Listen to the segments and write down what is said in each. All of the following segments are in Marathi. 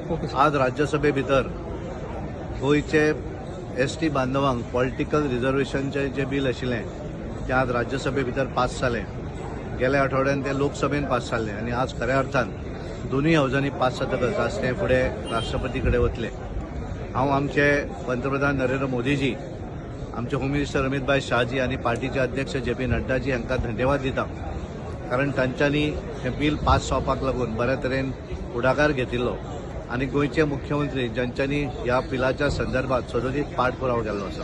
आज राज्यसभे भितर गोयचे एसटी बांधवांक पॉलिटिकल रिजर्वेशनचे जे बिल आशिल्लें ते आज राज्यसभे भितर पास जालें। गेल्या आठवड्यान ते लोकसभेन पास जाल्लें आनी आज खऱ्या अर्थान दोनूय हावजांनी पास जातकच आज ते फुडें राष्ट्रपती कडेन वतले। हांव आमचे पंतप्रधान नरेंद्र मोदीजी, आमचे होम मिनिस्टर अमित भाई शाहजी आनी पार्टीचे अध्यक्ष JP नड्डाजी हांकां धन्यवाद दिता, कारण तांच्यांनी हें बिल पास जावपाक लागून बऱ्या तरेन फुडाकार घेतिल्लो आनी गोंयचे मुख्यमंत्री ज्यांच्यांनी ह्या बिलाच्या संदर्भात सदोदीत पाठपुरावो केल्लो आसा।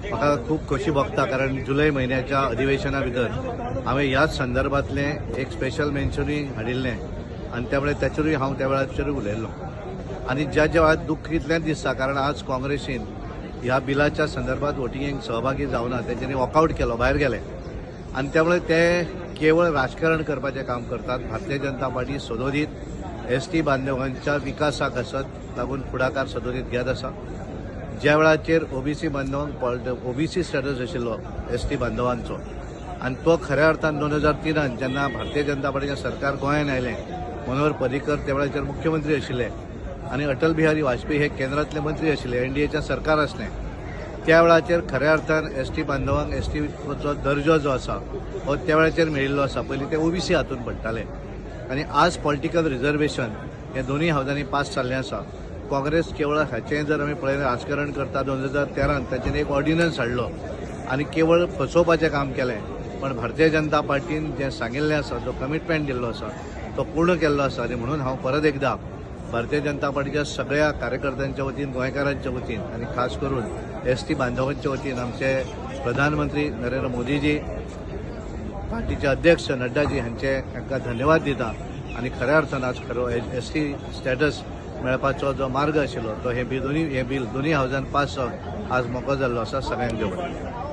म्हाका खूब खोशी भोगता, कारण जुलय म्हयन्याच्या अधिवेशना भितर हांवें ह्याच संदर्भातलें एक स्पेशल मेन्शनूय हाडिल्लें आनी त्यामुळे त्याचेरूय हांव त्या वेळाचेरूय उलयल्लो। आनी ज्या वेळार दुख्ख इतलेंच दिसता, कारण आज काँग्रेसीन ह्या बिलाच्या संदर्भात वोटिंगेक सहभागी जावना, तेंच्यांनी वॉकआउट केलो, भायर गेले आनी त्यामुळे ते केवळ राजकारण करपाचें काम करतात। भारतीय जनता पार्टी सदोदीत एसटी बांधवांच्या विकासाक आसत लागून फुडाकार सदोदीत घेत आसा। ज्या वेळाचेर ओबीसी बांधवांक ओबीसी स्टेटस आशिल्लो एसटी बांधवांचो आनी तो खऱ्या अर्थान 2003 जेन्ना भारतीय जनता पार्टीचें सरकार गोंयांत आयलें, मनोहर पर्रीकर त्या वेळाचेर मुख्यमंत्री आशिल्ले आनी अटल बिहारी वाजपेयी हे केंद्रांतले मंत्री आशिल्ले, NDAचें सरकार आसलें। त्या वेळाचेर खऱ्या अर्थान एसटी बांधवांक एसटीचो दर्जो जो आसा हो त्या वेळाचेर मेळिल्लो आसा। पयलीं ते ओबीसी हातूंत पडटाले आनी आज पॉलिटिकल रिजर्वेशन हे दोनूय हावजांनी पास जाल्लें आसा। काँग्रेस केवळ हाचें जर आमी पळयलें राजकारण करता, 2013 ताचेर एक ऑर्डिनन्स हाडलो आनी केवळ फसोवपाचें काम केलें, पण भारतीय जनता पार्टीन जें सांगिल्लें आसा, जो कमिटमेंट दिल्लो आसा तो पूर्ण केल्लो आसा। आनी म्हणून हांव परत एकदां भारतीय जनता पार्टीच्या सगळ्या कार्यकर्त्यांच्या वतीन, गोंयकारांच्या वतीन आनी खास करून एसटी बांधवांच्या वतीन आमचे प्रधानमंत्री नरेंद्र मोदीजी, पार्टीचे अध्यक्ष नड्डाजी हांकां धन्यवाद दिता आनी खऱ्या अर्थान आज खरो एसटी स्टेटस मेळपाचो जो मार्ग आशिल्लो तो हे बिल दोनूय हावजान पास जावन आज मोको जाल्लो आसा। सगळ्यांक देव बरें।